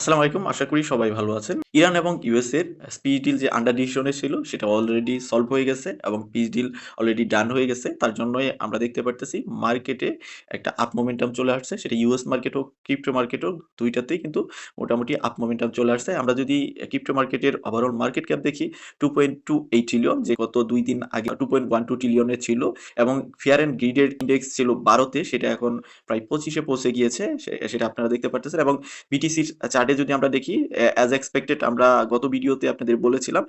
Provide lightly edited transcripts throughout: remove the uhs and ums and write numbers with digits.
আসসালামু আলাইকুম। আশা করি সবাই ভালো আছেন। ইরান এবং ইউএস এর পিস ডিল যে আন্ডার ডিসিশনে ছিল সেটা অলরেডি সলভ হয়ে গেছে এবং পিস ডিল অলরেডি ডান হয়ে গেছে। তার জন্যই আমরা দেখতে পারতেছি মার্কেটে একটা আপ মোমেন্টাম চলে আসছে। সেটা ইউএস মার্কেট হোক, ক্রিপ্টো মার্কেট হোক, ২ টাতেই কিন্তু মোটামুটি আপ মোমেন্টাম চলে আসছে। আমরা যদি ক্রিপ্টো মার্কেটের ওভারঅল মার্কেট ক্যাপ দেখি 2.28 ট্রিলিয়ন, যে গত ২ দিন আগে 2.12 ট্রিলিয়নে ছিল এবং ফেয়ার অ্যান্ড গ্রিডের ইনডেক্স ছিল ১২ তে, সেটা এখন প্রায় ২৫ এ পৌঁছে গিয়েছে। সেটা আপনারা দেখতে পারতেছেন এবং বিটিসির চার্টে যদি আমরা দেখি, অ্যাজ এক্সপেক্টেড আমরা গত ভিডিওতে আপনাদের বলেছিলাম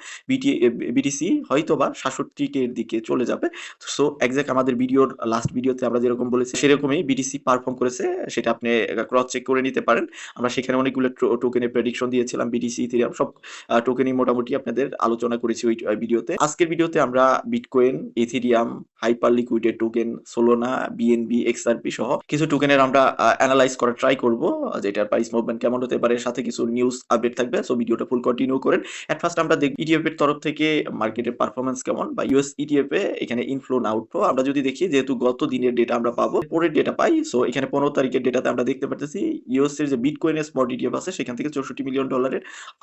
বিটিসি হয়তোবা ৬৭ কে এর দিকে চলে যাবে। সো এক্সাক্ট আমাদের ভিডিওর লাস্ট ভিডিওতে আমরা যেরকম বলেছি সেরকমই বিটিসি পারফর্ম করেছে। সেটা আপনি ক্রস চেক করে নিতে পারেন। আমরা সেখানে অনেকগুলো টোকেনের প্রেডিকশন দিয়েছিলাম। বিটিসি, ইথেরিয়াম সব টোকেনই মোটামুটি আপনাদের আলোচনা করেছি ওই ভিডিওতে। আজকের ভিডিওতে আমরা বিটকয়েন, ইথেরিয়াম, হাইপার লিকুইডের টোকেন, সোলোনা, বিএনবি, এক্সআরপি সহ কিছু টোকেনের আমরা অ্যানালাইজ করার ট্রাই করব, যেটার প্রাইস মুভমেন্ট কেমন হতে পারে, সাথে কিছু নিউজ আপডেট থাকবে। সো ভিডিওটা ফুল কন্টিনিউ করেন। এট ফার্স্ট আমরা দেখব ইটিএফ এর তরফ থেকে মার্কেটের পারফরম্যান্স কেমন, বা ইউএস ইটিএফ এ এখানে ইনফ্লো না আউটফ্লো আমরা যদি দেখি, যেহেতু গত দিনের ডেটা আমরা পাবো, পরের ডেটা পাই। সো এখানে 15 তারিখের ডেটাতে আমরা দেখতে পারতেছি ইউএস এর যে বিটকয়েনের স্পট ইটিএফ আছে সেখান থেকে $64 মিলিয়ন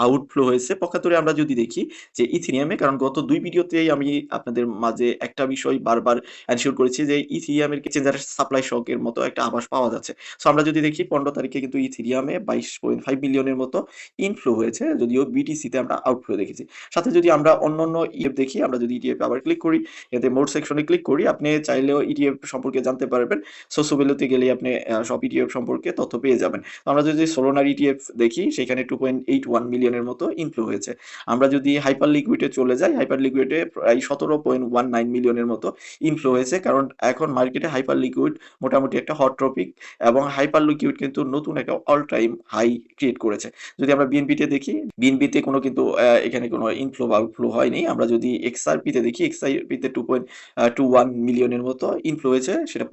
আউটফ্লো হয়েছে। পক্ষান্তরে আমরা যদি দেখি যে ইথেরিয়ামে, কারণ গত 2 ভিডিওতেই আমি আপনাদের মাঝে একটা বিষয় বারবার এনশিওর করেছি যে ইথেরিয়ামের চেঞ্জারের সাপ্লাই শকের মতো একটা আভাস পাওয়া যাচ্ছে। সো আমরা যদি দেখি 15 তারিখে কিন্তু ইথেরিয়ামে 22.5 মিলিয়নের মতো ইনফ্লো হয়েছে, যদিও বিটিসিতে আমরা আউটফ্লো দেখেছি। সাথে যদি আমরা অন্যান্য ইএফ দেখি, আমরা যদি ইটিএফ আবার ক্লিক করি, এতে মোড সেকশনে ক্লিক করি, আপনি চাইলেও ইটিএফ সম্পর্কে জানতে পারবেন। সোসোভ্যালুতে গেলে আপনি সব ইটিএফ সম্পর্কে তথ্য পেয়ে যাবেন। তো আমরা যদি সোলোনার ইটিএফ দেখি, সেখানে 2.81 মিলিয়নের মতো ইনফ্লো হয়েছে। আমরা যদি হাইপার লিকুইডে চলে যাই, হাইপার লিকুইডে প্রায় 17.19 মিলিয়নের মতো ইনফ্লো হয়েছে, কারণ এখন মার্কেটে হাইপার লিকুইড মোটামুটি একটা হট টপিক এবং হাইপার লিকুইড কিন্তু নতুন একটা অল টাইম হাই ক্রিয়েট করেছে। যদি আমরা বিএনপিতে দেখি, বিএনপিতে কোনো কিন্তু এখানে কোনো ইনফ্লো বা আউটফ্লো হয়নি। আমরা যদি এক্সআরপিতে দেখি, এক্সআরপিতে 2.21 মিলিয়নের মতো ইনফ্লো হয়েছে, সেটা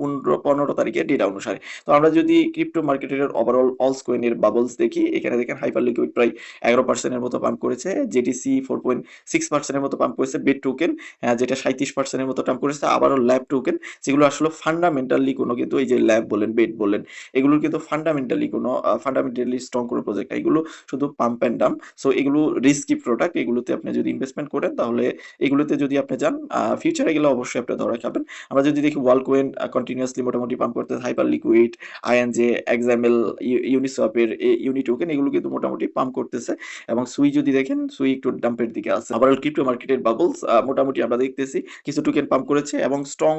15 তারিখের ডেটা অনুসারে। তো আমরা যদি ক্রিপ্টো মার্কেটের ওভারঅল অলস কয়েনের বাবলস দেখি, এখানে দেখেন হাইপার লিকুইড প্রায় 11% এর মতো পাম্প করেছে, জেটিসি 4.6% এর মতো পাম্প করেছে, বেট টোকেন যেটা 37% এর মতো পাম্প করেছে, আবারও ল্যাব টোকেন, যেগুলো আসলে ফান্ডামেন্টালি কোনো কিন্তু এই যে ল্যাব বলেন, বেট বলেন, এগুলোর কিন্তু ফান্ডামেন্টালি কোনো ফান্ডামেন্টালি স্ট্রং কোনো প্রজেক্ট না, এগুলো শুধু পাম্প অ্যান্ড ডাম্প। সো এগুলো রিস্কি প্রোডাক্ট, এগুলোতে আপনি যদি ইনভেস্টমেন্ট করেন তাহলে এগুলোতে যদি আপনি যান, ফিউচারে গেলে অবশ্যই আপনি ধরা খাবেন। আমরা যদি দেখি ওয়ালকয়েন কন্টিনিউয়াসলি মোটামুটি পাম্প করতে, হাইপার লিকুইড, আইএনজে, এক্সাএমএল, ইউনিসওয়াপের ইউনি টোকেন, এগুলো কিন্তু মোটামুটি পাম্প করতেছে। এবং সুই যদি দেখেন, সুই একটু ডাম্পের দিকে আছে। আবার ক্রিপ্টো মার্কেটের বাবলস মোটামুটি আমরা দেখতেছি কিছু টোকেন পাম্প করেছে এবং স্ট্রং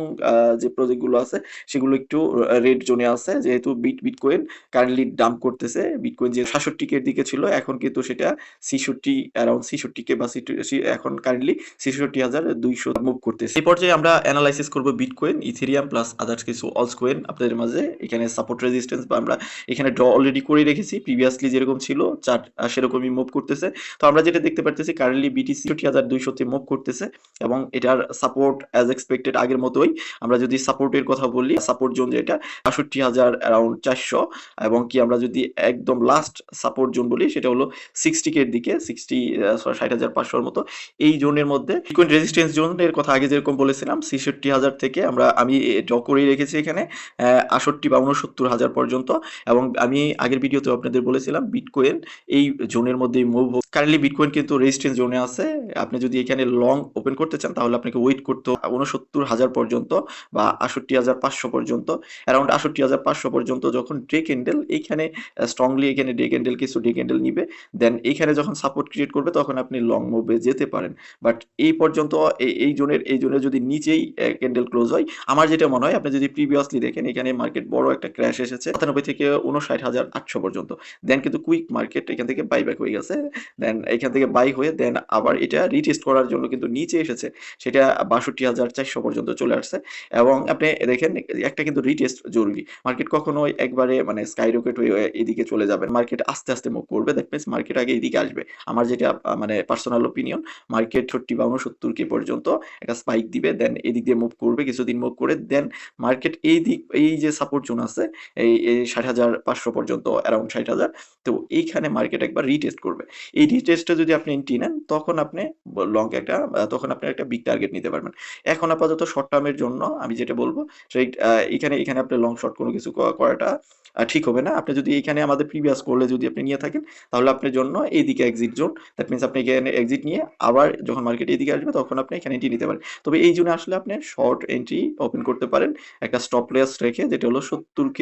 যে প্রজেক্টগুলো আছে সেগুলো একটু রেড জোনে আছে, যেহেতু বিটকয়েন কারেন্টলি ডাম্প করতেছে। বিটকয়েন যে ৬৭ কে এর দিকে ছিল, এখন কিন্তু সেটা ৬৬, অ্যারাউন্ড ৬৬ কে বা এখন কারেন্টলি ৬৬,২০০ মুভ করতেছে। এই পর্যায়ে আমরা অ্যানালাইসিস করব বিটকয়েন, ইথেরিয়াম প্লাস আদার্স কিছু অলস কয়েন আপনাদের মাঝে। এখানে সাপোর্ট রেজিস্ট্যান্স বা আমরা এখানে ড্র অলরেডি করে রেখেছি, প্রিভিয়াসলি যেরকম ছিল চার্ট সেরকমই মুভ করতেছে। তো আমরা যেটা দেখতে পারতেছি, কারেন্টলি বিটিসি ৬৬,২০০ তে মুভ করতেছে এবং এটার সাপোর্ট অ্যাজ এক্সপেক্টেড আগের মতোই। আমরা যদি সাপোর্টের কথা বলি, সাপোর্ট জোন যেটা ৬৭,০০০ অ্যারাউন্ড ৪০০, এবং কি আমরা যদি একদম লাস্ট সাপোর্ট জোন বলি সেটা হলো ৬০ কে এর দিকে, ৬০,৫০০ মতো। এই জোনের মধ্যে বিটকয়েন রেজিস্ট্যান্স জোনের কথা আগে যেরকম বলেছিলাম, ৬৬,০০০ থেকে আমি ড্র করেই রেখেছি এখানে ৬৮ বা ৬৯,০০০ পর্যন্ত। এবং আমি আগের ভিডিওতে আপনাদের বলেছিলাম বিটকয়েন এই জোনের মধ্যেই মুভ। কারেন্টলি বিটকয়েন কিন্তু রেজিস্ট্যান্স জোনে আছে। আপনি যদি এখানে লং ওপেন করতে চান তাহলে আপনাকে ওয়েট করতে হবে ৬৯,০০০ পর্যন্ত বা ৬৮,৫০০ পর্যন্ত। অ্যারাউন্ড ৬৮,৫০০ পর্যন্ত যখন ডে ক্যান্ডেল এইখানে স্ট্রংলি এখানে ডে ক্যান্ডেল কিছু ডে ক্যান্ডেল নিবে, দেন এইখানে যখন সাপোর্ট ক্রিয়েট করবে তখন আপনি লং মুভে যেতে পারেন। বাট এই পর্যন্ত এই জোনের যদি নিচেই ক্যান্ডেল ক্লোজ হয়, আমার যেটা মনে হয়, আপনি যদি প্রিভিয়াসলি দেখেন এখানে মার্কেট বড় একটা ক্র্যাশ এসেছে ৯৭ থেকে ৫৯,৮০০ পর্যন্ত। দেন কিন্তু কুইক মার্কেট এখান থেকে বাইব্যাক হয়ে গেছে। দেন এখান থেকে বাই হয়ে দেন আবার এটা রিটেস্ট করার জন্য কিন্তু নিচে এসেছে, সেটা ৬২,৪০০ পর্যন্ত চলে আসছে। এবং আপনি দেখেন একটা কিন্তু রিটেস্ট জরুরি। মার্কেট কখনোই একবারে মানে স্কাই রকেট হয়ে এদিকে চলে যাবে। মার্কেট আস্তে আস্তে মুভ করবে। দ্যাট মিনস মার্কেট আগে এদিকে আসবে। আমার যেটা মানে পার্সোনাল ওপিনিয়ন, মার্কেট ৬৬ বা ৬৯ কে পর্যন্ত একটা স্পাইক দিবে, দেন এদিক দিয়ে মুভ করবে, কিছুদিন মুভ করে দেন মার্কেট এই যে সাপোর্ট জোন আছে এই ৬০,৫০০ পর্যন্ত, অ্যারাউন্ড ৬০,০০০, তো এইখানে মার্কেট একবার রিটেস্ট করবে। এই রিটেস্টে যদি আপনি এন্ট্রি নেন তখন আপনি লং একটা তখন আপনি একটা বিগ টার্গেট নিতে পারবেন। এখন আপাতত শর্ট টার্মের জন্য আমি যেটা বলব সেই এখানে আপনি লং শর্ট কোনো কিছু করাটা ঠিক হবে না। আপনি যদি এখানে আমাদের প্রিভিয়াস কলে যদি আপনি নিয়ে থাকেন তাহলে আপনার জন্য এইদিকে এক্সিট জোন। দ্যাট মিনস আপনি এখানে এক্সিট নিয়ে আবার যখন মার্কেট এদিকে আসবে তখন আপনি এখানে এন্ট্রি নিতে পারেন। তবে এই জোনে আসলে আপনি শর্ট এন্ট্রি ওপেন করতে পারেন একটা স্টপ লস রেখে, যেটা হলো 70K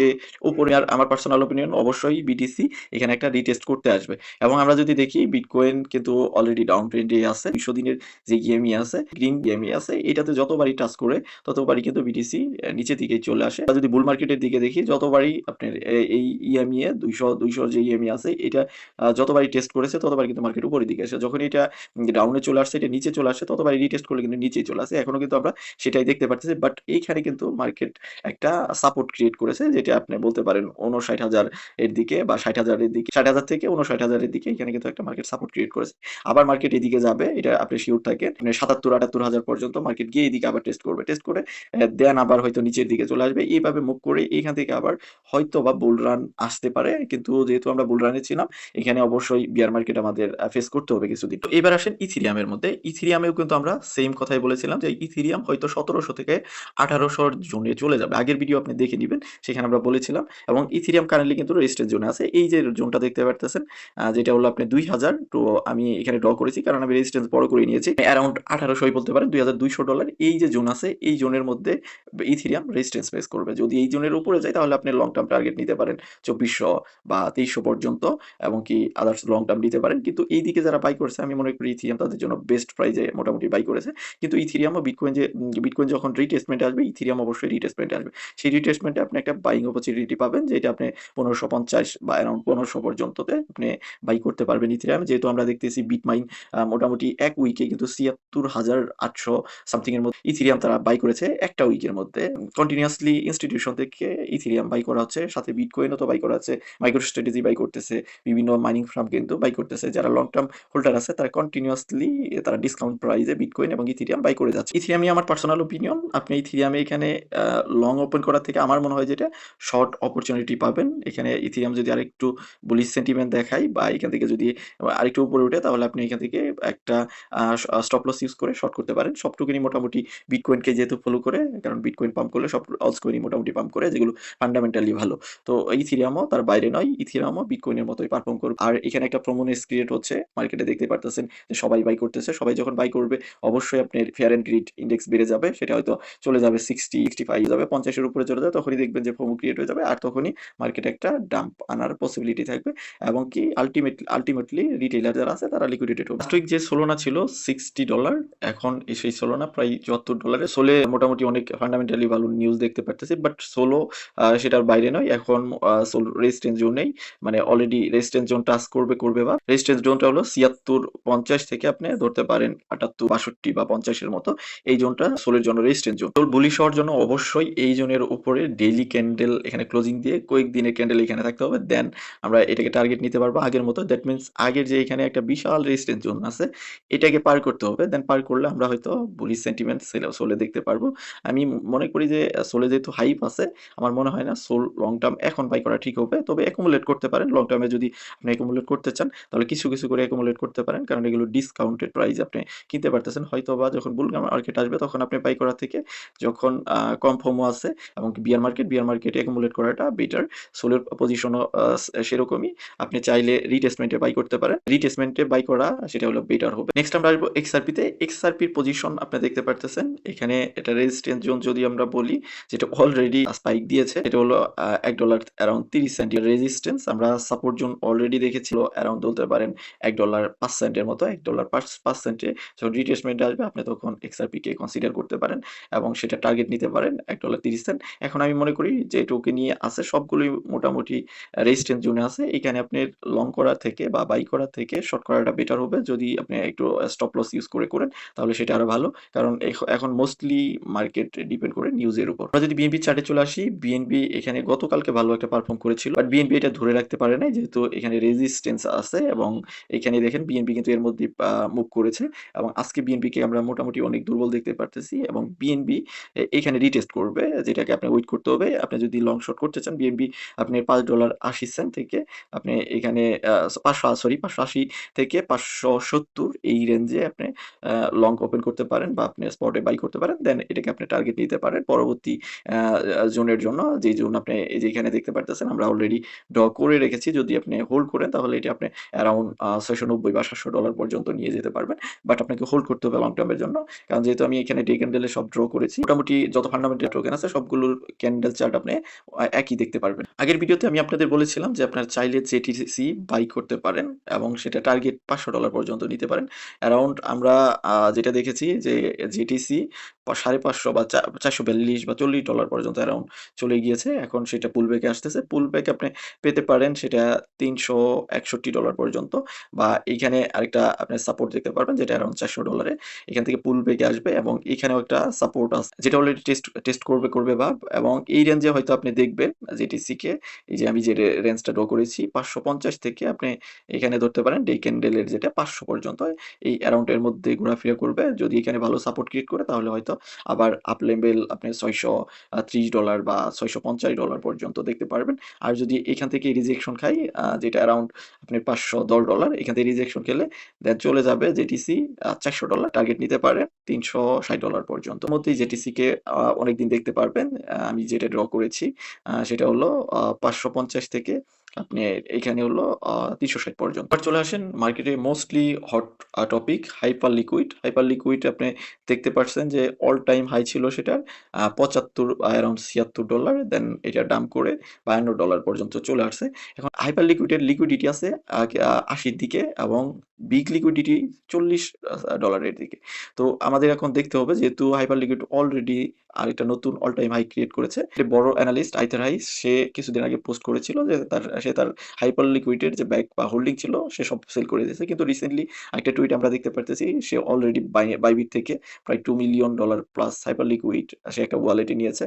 উপরে। আর আমার পার্সোনাল ওপিনিয়ন অবশ্যই বিটিসি এখানে একটা রিটেস্ট করতে আসবে। এবং আমরা যদি দেখি বিটকয়েন কিন্তু অলরেডি ডাউন ট্রেন্ডে আছে। 200 দিনের যে ইএমই আছে, গ্রিন ইএমই আছে, এটাতে যতবারই টাচ করে ততবারই কিন্তু বিটিসি নিচের দিকেই চলে আসে। আর যদি বুল মার্কেটের দিকে দেখি যতবারই আপনার এই ইএমই এ 200 যে ইএমই আছে এটা যতবারই টেস্ট করেছে ততবারই কিন্তু মার্কেট উপরের দিকে আসে। যখন এটা ডাউনে চলে আসছে, এটা নিচে চলে আসে, ততবারই রিটেস্ট করলে কিন্তু নিচেই চলে আসে। এখনো কিন্তু আমরা সেটাই দেখতে পারতেছি। বাট এইখানে কিন্তু মার্কেট একটা সাপোর্ট ক্রিয়েট করেছে, যেটা আপনি বলতে পারেন 59,000 এর দিকে বা 60,000 এর দিকে, 60,000 থেকে 59,000 এর দিকে এখানে কিন্তু একটা মার্কেট সাপোর্ট ক্রিয়েট করেছে। আবার মার্কেট এদিকে যাবে, এটা আপনি শিওর থাকেন। মানে 77-78,000 পর্যন্ত মার্কেট গিয়ে এদিকে আবার টেস্ট করবে। টেস্ট করে দেন আবার হয়তো নিচের দিকে চলে আসবে। এইভাবে মুভ করে এখান থেকে আবার হয়তো বা বুল রান আসতে পারে। কিন্তু যেহেতু আমরা বুল রানে ছিলাম, এখানে অবশ্যই বিয়ার মার্কেট আমাদের ফেস করতে হবে কিছুদিন। তো এবার আসেন ইথিরিয়ামের মধ্যে। ইথিরিয়ামেও কিন্তু আমরা সেম কথাই বলেছিলাম যে ইথিরিয়াম হয়তো 1700 থেকে 1800 জোনে চলে যাবে। আগের ভিডিও আপনি দেখে নিবেন, সেখানে আমরা বলেছিলাম। এবং ইথিরিয়াম কারেন্টলি কিন্তু রেজিস্ট্যান্স জোনে আছে। এই যে জোনটা দেখতে পারতেছেন, যেটা হলো আপনি 2000, তো আমি এখানে ড্র করেছি কারণ আমি রেজিস্ট্যান্স বড় করে নিয়েছি। অ্যারাউন্ড 1800 বলতে পারেন, $2200। এই যে জোন আছে, এই জোনের মধ্যে ইথিরিয়াম রেজিস্ট্যান্স ফেস করবে। যদি এই জোনের উপরে যায় তাহলে আপনি লং টার্ম টার্গেট নিতে পারেন 2400 বা 2300 পর্যন্ত, এবং কি আদার্স লং টার্ম নিতে পারেন। কিন্তু এই দিকে যারা বাই করছে, আমি মনে করি ইথিরিয়াম তাদের জন্য বেস্ট প্রাইজে মোটামুটি বাই করেছে। কিন্তু ইথিরিয়াম ও বিটকয়েন যখন রিটেস্টমেন্টে আসবে, ইথিরিয়াম অবশ্যই রিটেস্টমেন্টে আসবে। সেই রিটেস্টমেন্টে আপনি একটা বাইং অপরচুনিটি পাবেন, যেটা আপনি 1550 বা অ্যারাউন্ড 1500 পর্যন্ততে আপনি বাই করতে পারবেন ইথিরিয়াম। যেহেতু আমরা দেখতেছি বিটমাইন মোটামুটি এক উইকে কিন্তু ৭৬,৮০০ সামথিং এর মধ্যে ইথিরিয়াম তারা বাই করেছে একটা উইকের মধ্যে। কন্টিনিউয়াসলি ইনস্টিটিউশন থেকে ইথিরিয়াম বাই করা হচ্ছে, সাথে বিটকয়েনও তো বাই করা হচ্ছে, মাইক্রোস্ট্র্যাটেজি বাই করতেছে, বিভিন্ন মাইনিং ফার্ম কিন্তু বাই করতেছে। যারা লং টার্ম হোল্ডার আছে তারা কন্টিনিউয়াসলি তারা ডিসকাউন্ট প্রাইসে বিটকয়েন এবং ইথিরিয়াম বাই করে যাচ্ছে। ইথিরিয়ামই আমার পার্সোনাল ওপিনিয়ন, আপনি ইথিরিয়ামে এখানে লং ওপেন করার থেকে আমার মনে হয় যেটা শর্ট অপরচুনিটি পাবেন। এখানে ইথিরিয়াম যদি আরেকটু বুলিশ সেন্টিমেন্ট দেখায় বা এখান থেকে যদি আরেকটু উপরে উঠে, তাহলে আপনি এখান থেকে একটা স্টপ লস ইউজ করে শর্ট করতে পারেন। সবটুকুনি মোটামুটি বিটকয়েনকে যেহেতু ফলো করে, কারণ বিটকয়েন পাম্প করলে সব অলসকয়েনই মোটামুটি পাম্প করে, যেগুলো ফান্ডামেন্টালি ভালো। তো ইথিরিয়ামও তার বাইরে নয়, ইথিরিয়ামও বিটকয়েনের মতোই পারফর্ম করবে। আর এখানে একটা প্রমোনেস ক্রিয়েট হচ্ছে, মার্কেটে দেখতে পারতেছেন যে সবাই বাই করতেছে। সবাই যখন বাই করবে অবশ্যই আপনার ফেয়ার অ্যান্ড গ্রিড ইন্ডেক্স বেড়ে যাবে, সেটা হয়তো চলে যাবে 60, 65 যাবে, 50 এর উপরে চলে যাবে। তখনই দেখবেন যে ফোমো ক্রিয়েট হয়ে যাবে, আর তখনই মার্কেটে একটা ডাম্প আনার পসিবিলিটি থাকবে, এবং কি আলটিমেটলি রিটেইলার যারা আছে তারা লিকুইডেটেড হবে। লাস্ট উইক যে সোলোনা ছিল $60, এখন সেই সোলোনা প্রায় $74। সোলে মোটামুটি অনেক ফান্ডামেন্টালি ভালো নিউজ দেখতে পারতেছি, বাট সোলো সেটার বাইরে নয়। এখন সোলো রেজিস্ট্যান্স জোনেই, মানে অলরেডি রেজিস্ট্যান্স জোন টাচ করবে বা রেজিস্ট্যান্স জোনটা হলো ৭৬-৫০ থেকে আপনি ধরতে পারেন ৭৮, ৬২ বা ৫০ এর মতো। এই জোনটা সোলের জন্য রেজিস্ট্যান্স জোন। সোল বুলিশ হওয়ার জন্য অবশ্যই এই জোনের উপরে ডেইলি ক্যান্ডেল এখানে ক্লোজিং দিয়ে কয়েকদিনের ক্যান্ডেল এখানে থাকতে হবে, দেন আমরা এটাকে টার্গেট নিতে পারবো আগের মতো। দ্যাট মিনস আগের যে এখানে একটা বিশাল রেজিস্ট্যান্স জোন আছে, এটাকে পার করতে হবে। দেন পার করলে আমরা হয়তো বুলিশ সেন্টিমেন্ট সোলে দেখতে পারবো। আমি মনে করি যে সোলে যেহেতু হাইপ আছে, আমার মনে হয় না সোল লং টার্ম এখন বাই করা ঠিক হবে। তবে অ্যাকুমুলেট করতে পারেন। লং টার্মে যদি আপনি অ্যাকুমুলেট করতে চান তাহলে কিছু করে অ্যাকুমুলেট করতে পারেন, কারণ এগুলো ডিসকাউন্টেড প্রাইস আপনি কিনতে পারতেছেন। হয়তোবা যখন বুল মার্কেট আসবে তখন আপনি বাই করা থেকে, যখন কম ফোমো আছে এবং বিয়ার মার্কেটে অ্যাকুমুলেট করাটা বেটার। সোলের পজিশনও সেরকমই। আপনি চাইলে রিটেস্টমেন্টে বাই করতে পারেন। রিটেস্টমেন্টে বাই করা সেটা হলো বেটার হবে। নেক্সট আমরা আসবো এক্সআরপিতে। এক্সআরপির পজিশন আপনি দেখতে পারতেছেন এখানে। এটা রেজিস্ট্যান্স জোন যদি আমরা বলি, যেটা অলরেডি স্পাইক দিয়েছে, এটা হলো $1 অ্যারাউন্ড 30 সেন্ট রেজিস্ট্যান্স। আমরা সাপোর্ট জোন অলরেডি দেখেছিল অ্যারাউন্ড বলতে পারেন $1 5 সেন্টের মতো। $1 5 সেন্টে যখন রিটেস্টমেন্ট আসবে আপনি তখন এক্সআরপি কে কনসিডার করতে পারেন এবং সেটা টার্গেট নিতে পারেন $1.30 সেন্ট। এখন আমি মনে করি যে টোকেন নিয়ে আছে সবগুলোই মোটামুটি রেজিস্ট্যান্স জোনে আছে। এখানে আপনি লং করা থেকে বা বাই করা থেকে শর্ট করাটা বেটার হবে। যদি আপনি একটু স্টপ লস ইউজ করেন তাহলে সেটা আরো ভালো, কারণ এখন মোস্টলি মার্কেট ডিপেন্ড করে নিউজের উপর। আমরা যদি বিএনপি চার্টে চলে আসি, বিএনপি এখানে গতকালকে ভালো একটা পারফর্ম করেছিল, বাট বিএনপি এটা ধরে রাখতে পারে নাই, যেহেতু এখানে রেজিস্ট্যান্স আছে। এবং এখানে দেখেন বিএনপি কিন্তু এর মধ্যে মুভ করেছে, এবং আজকে বিএনপিকে আমরা মোটামুটি অনেক দুর্বল দেখতে পারতেছি। এবং বিএনপি এখানে রিটেস্ট করবে, যেটাকে আপনি ওয়েট করতে হবে। আপনি যদি লং শর্ট করতে চান বিএনপি, আপনি $5.80 থেকে আপনি এখানে 580 থেকে 570 এই রেঞ্জে আপনি লং ওপেন করতে পারেন বা আপনি স্পটে বাই করতে পারেন। দেন এটাকে আপনি টার্গেট নিতে পারেন পরবর্তী আ জোনের জন্য। যেই জোন আপনি এই যে এখানে দেখতে পারতেছেন আমরা অলরেডি ড্র করে রেখেছি। যদি আপনি হোল্ড করেন তাহলে এটি আপনি অ্যারাউন্ড $690 বা $700 পর্যন্ত নিয়ে যেতে পারবেন। বাট আপনাকে হোল্ড করতে হবে লং টার্ম এর জন্য। কারণ যেহেতু আমি এখানে ডে ক্যান্ডেল এ সব ড্র করেছি, মোটামুটি যত ফান্ডামেন্টাল টোকেন আছে সবগুলোর ক্যান্ডেল চার্ট আপনি একই দেখতে পারবেন। আগের ভিডিওতে আমি আপনাদের বলেছিলাম যে আপনারা চাইলে জেটিসি বাই করতে পারেন এবং সেটা টার্গেট $500 পর্যন্ত নিতে পারেন। অ্যারাউন্ড আমরা যেটা দেখেছি যে জেটিসি 550 বা 442 বা $40 পর্যন্ত অ্যারাউন্ড চলে গিয়েছে। এখন সেটা পুলব্যাকে আসতেছে। পুলব্যাক আপনি পেতে পারেন সেটা $361 পর্যন্ত, বা এইখানে আরেকটা আপনি সাপোর্ট দেখতে পারবেন যেটা অ্যারাউন্ড $400 এ। এখান থেকে পুলব্যাকে আসবে এবং এখানেও একটা সাপোর্ট আছে যেটা অলরেডি টেস্ট করবে এবং এই রেঞ্জে হয়তো আপনি দেখবেন জিটিসি কে। এই যে আমি যে রেঞ্জটা ড্র করেছি 550 থেকে আপনি এখানে ধরতে পারেন ডে ক্যান্ডেলের যেটা 500 পর্যন্ত এই অ্যারাউন্ড এর মধ্যে ঘোরাফেরা করবে। যদি এখানে ভালো সাপোর্ট ক্রিয়েট করে তাহলে হয়তো আবার আপ লেভেল আপনি $630 বা $650 পর্যন্ত দেখতে পারবেন। আর যদি এখান থেকে রিজেকশন খাই যেটা অ্যারাউন্ড আপনি $510, এখান থেকে রিজেকশন খেলে দেন চলে যাবে জেটিসি $400, টার্গেট নিতে পারেন $360 পর্যন্ত। মধ্যেই জেটিসি কে অনেকদিন দেখতে পারবেন। আমি যেটা ড্র করেছি সেটা হলো 550 থেকে আপনি এখানে হলো 360 পর্যন্ত। এবার চলে আসেন মার্কেটে mostly hot topic hyper liquid. Hyper liquid আপনি দেখতে পাচ্ছেন যে অল টাইম হাই ছিল সেটার 75 অ্যারাউন্ড $76, দেন এটা ডাম্প করে $52 পর্যন্ত চলে আসছে। এখন হাইপার লিকুইডের লিকুইডিটি আছে 80 র দিকে এবং বিগ লিকুইডিটি $40 দিকে। তো আমাদের এখন দেখতে হবে যেহেতু হাইপার লিকুইড অলরেডি আরেকটা নতুন অল টাইম হাই ক্রিয়েট করেছে। একটা বড় অ্যানালিস্ট আইথার হাইস সে কিছুদিন আগে পোস্ট করেছিল যে সে তার হাইপার লিকুইডের যে ব্যাক বা হোল্ডিং ছিল সে সব সেল করে দিয়েছে। কিন্তু রিসেন্টলি একটা টুইট আমরা দেখতে পারতেছি সে অলরেডি বাইবিট থেকে প্রায় $2 মিলিয়ন প্লাস হাইপার লিকুইড সে একটা ওয়ালেটে নিয়েছে।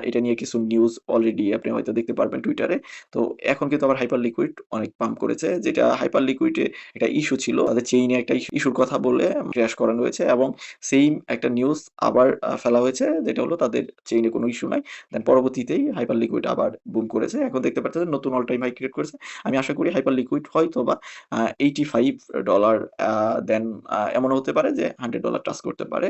এটা নিয়ে কিছু নিউজ অলরেডি আপনি হয়তো দেখতে পারবেন টুইটারে। তো এখন কিন্তু আবার হাইপার লিকুইড অনেক পাম্প করেছে, যেটা হাইপার লিকুইডে একটা ইস্যু ছিল তাদের চেইনে একটা ইস্যুর কথা বলে ক্র্যাশ করানো হয়েছে এবং সেইম একটা নিউজ আবার ফেলা হয়েছে যেটা হলো তাদের চেইনে কোনো ইস্যু নাই। দেন পরবর্তীতেই হাইপার লিকুইড আবার বুম করেছে। এখন দেখতে পাচ্ছেন নতুন অল টাইম হাই ক্রিয়েট করেছে। আমি আশা করি হাইপার লিকুইড হয়তোবা $85 দেন এমনও হতে পারে যে $100 টাচ করতে পারে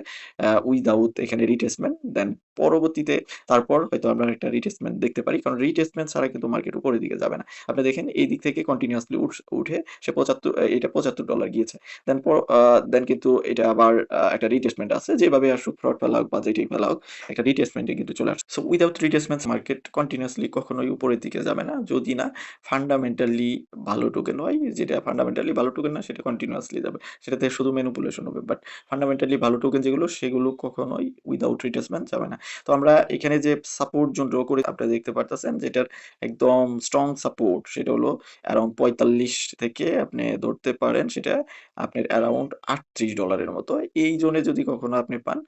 উইথআউট এখানে রিটেস্টমেন্ট। দেন পরবর্তীতে তারপর হয়তো আমরা একটা রিটেস্টমেন্ট দেখতে পারি, কারণ রিটেস্টমেন্ট ছাড়া কিন্তু মার্কেট উপরের দিকে যাবে না। আপনি দেখেন এই দিক থেকে কন্টিনিউয়াসলি উঠে সে 75 এটা $75 গিয়েছে। দেন কিন্তু এটা আবার একটা রিটেস্টমেন্ট আছে, যেভাবে আসুক ফ্রড ফেলা হোক বা যেটাই ফেলা হোক একটা রিটেস্টমেন্টে কিন্তু চলে আসছে। সো উইথআউট রিটেস্টমেন্ট মার্কেট কন্টিনিউয়াসলি কখনোই উপরের দিকে যাবে না, যদি না ফান্ডামেন্টালি ভালো টোকেন হয়। যেটা ফান্ডামেন্টালি ভালো টোকেন না সেটা কন্টিনিউয়াসলি যাবে, সেটাতে শুধু ম্যানিপুলেশন হবে। বাট ফান্ডামেন্টালি ভালো টোকেন যেগুলো সেগুলো কখনোই উইথআউট রিটেস্টমেন্ট যাবে না। তো আমরা এখানে যে সাপোর্ট জোন ড্র করে আপনারা দেখতে পারতেছেন যেটার একদম স্ট্রং সাপোর্ট সেটা হলো অ্যারাউন্ড 45 থেকে আপনি ধরতে পারেন সেটা আপনার অ্যারাউন্ড $38 এর মতো। এই জোনে যদি কখনো আপনি পান,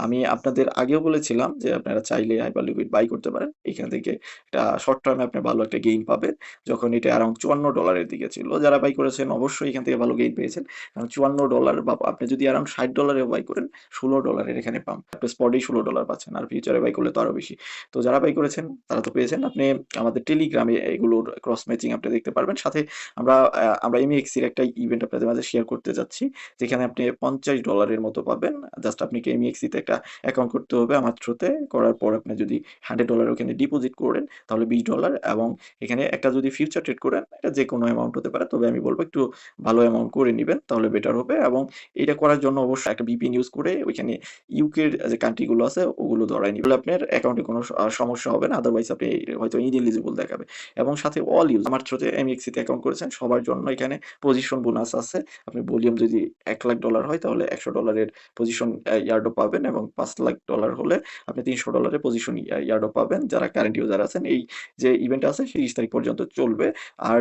আমি আপনাদের আগেও বলেছিলাম যে আপনারা চাইলে হাইপার লিকুইড বাই করতে পারেন। এখান থেকে একটা শর্ট টার্মে আপনি ভালো একটা গেইন পাবেন। যখন এটা অ্যারাউন্ড $54 এর দিকে ছিল, যারা বাই করেছেন অবশ্যই এখান থেকে ভালো গেইন পেয়েছেন। কারণ $54 বা আপনি যদি অ্যারাউন্ড $60 এও বাই করেন $16 এর এখানে পাম্প। আপনি স্পটেই $16 পাচ্ছেন। আর ফিউচারে বাই করলে তো আরো বেশি। তো যারা বাই করেছেন তারা তো পেয়েছেন। আপনি আমাদের টেলিগ্রামে এগুলোর ক্রস ম্যাচিং আপনি দেখতে পারবেন। সাথে আমরা এমইএক্স এর একটা ইভেন্ট আপনাদের মাঝে শেয়ার করতে যাচ্ছি, যেখানে আপনি $50 এর মতো পাবেন। জাস্ট আপনাকে এমইএক্স তে একটা অ্যাকাউন্ট করতে হবে আমার থ্রুতে। করার পর আপনি যদি $100 ওখানে ডিপোজিট করেন তাহলে $20, এবং এখানে একটা যদি ফিউচার ট্রেড করেন এটা যেকোনো অ্যামাউন্ট হতে পারে। তবে আমি বলব একটু ভালো অ্যামাউন্ট করে নিবেন তাহলে বেটার হবে, এবং এটা করার জন্য অবশ্যই একটা ভিপিএন ইউজ করে ওইখানে ইউকের যে কান্ট্রি গুলো আছে ওগুলো ধরায় নিবেন। আপনার অ্যাকাউন্টে কোনো সমস্যা হবে না। আদারওয়াইজ আপনি হয়তো ইনএলিজিবল দেখাবে। এবং সাথে অল ইউজ আমার থ্রুতে এমইএক্স তে অ্যাকাউন্ট করেছেন সবার জন্য এখানে পজিশন বোনাস আছে। আপনি ভলিউম যদি $1,00,000 হয় তাহলে $100 এর পজিশন ইয়ার্ডও পাবেন, এবং $5,00,000 হলে আপনি $300 এর পজিশন ইয়ার্ডও পাবেন। যারা কারেন্ট ইউজার আছেন, এই যে ইভেন্ট আছে 30 তারিখ পর্যন্ত চলবে। আর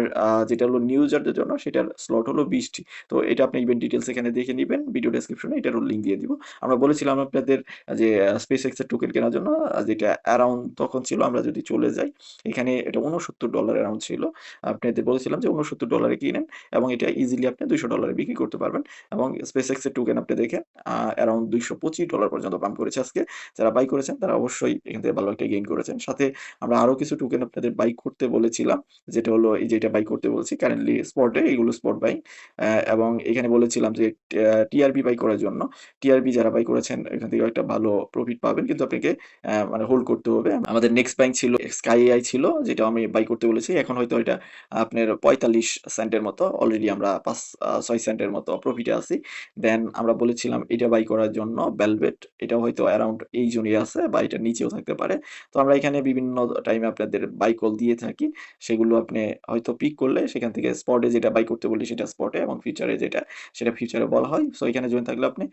যেটা হলো নিউ ইউজারদের জন্য সেটার স্লট হলো 20টি। তো এটা আপনি ইভেন্ট ডিটেইলস এখানে দেখে নিবেন। ভিডিও ডেসক্রিপশনে এটারও লিংক দিয়ে দিব। আমরা বলেছিলাম আপনাদের যে SpaceX এর টোকেন কেনার জন্য, যেটা অ্যারাউন্ড তখন ছিল, আমরা যদি চলে যাই এখানে এটা $69 অ্যারাউন্ড ছিল। আপনাদের বলেছিলাম যে $69 এ কিনেন এবং এটা ইজিলি আপনি $200 বিক্রি করতে পারবেন এবং SpaceX এর টোকেন আপনি দেখেন অ্যারাউন্ড $225 পর্যন্ত পাম্প করেছে আজকে। যারা বাই করেছেন তারা অবশ্যই এখান থেকে ভালো একটা গেইন করেছেন। সাথে আমরা আরো কিছু টোকেন আপনাদের বাই করতে বলেছিলাম। যেটা হলো এই যে এটা বাই করতে বলছি কারেন্টলি স্পটে, এগুলো স্পট বাই। এবং এখানে বলেছিলাম যে টিআরবি বাই করার জন্য। টিআরবি যারা বাই করেছেন এখান থেকে একটা ভালো প্রফিট পাবেন, কিন্তু আপনাকে মানে হোল্ড করতে হবে। আমাদের নেক্সট বাইং ছিল স্কাই এআই ছিল, যেটা আমি বাই করতে বলেছি। এখন হয়তো এটা আপনার 45 সেন্টের মতো, অলরেডি আমরা 5-6 সেন্টের মতো প্রফিটে আছি। দেন আমরা বলেছিলাম এটা বাই করার জন্য ভেলভেট, এটাও হয়তো অ্যারাউন্ড এই জোনই আছে বা এটার নিচেও থাকতে পারে। তো আমরা এখানে বিভিন্ন টাইমে আপনাদের বাই কল দিয়ে থাকি, সেগুলো আপনি হয়তো পিক করলে সেখান থেকে স্পটে যেটা বাই করতে বলি সেটা স্পটে, এবং ফিউচারে যেটা সেটা ফিউচারে বলা হয়। সো এখানে জয়েন থাকলে আপনি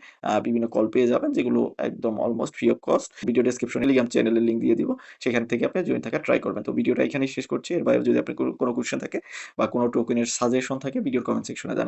বিভিন্ন কল পেয়ে যাবেন, যেগুলো একদম almost free of cost. Video ডেসক্রিপশনে টেলিগ্রাম চ্যানেলের লিঙ্ক দিয়ে দিব, সেখান থেকে আপনি জয়েন থাকা ট্রাই করবেন। তো ভিডিওটা এখানেই শেষ করছি। এর বাইরে যদি আপনার কোনো কোয়েশ্চেন থাকে বা কোনো টোকেনের সাজেশন থাকে ভিডিওর কমেন্ট সেকশনে জানাবেন।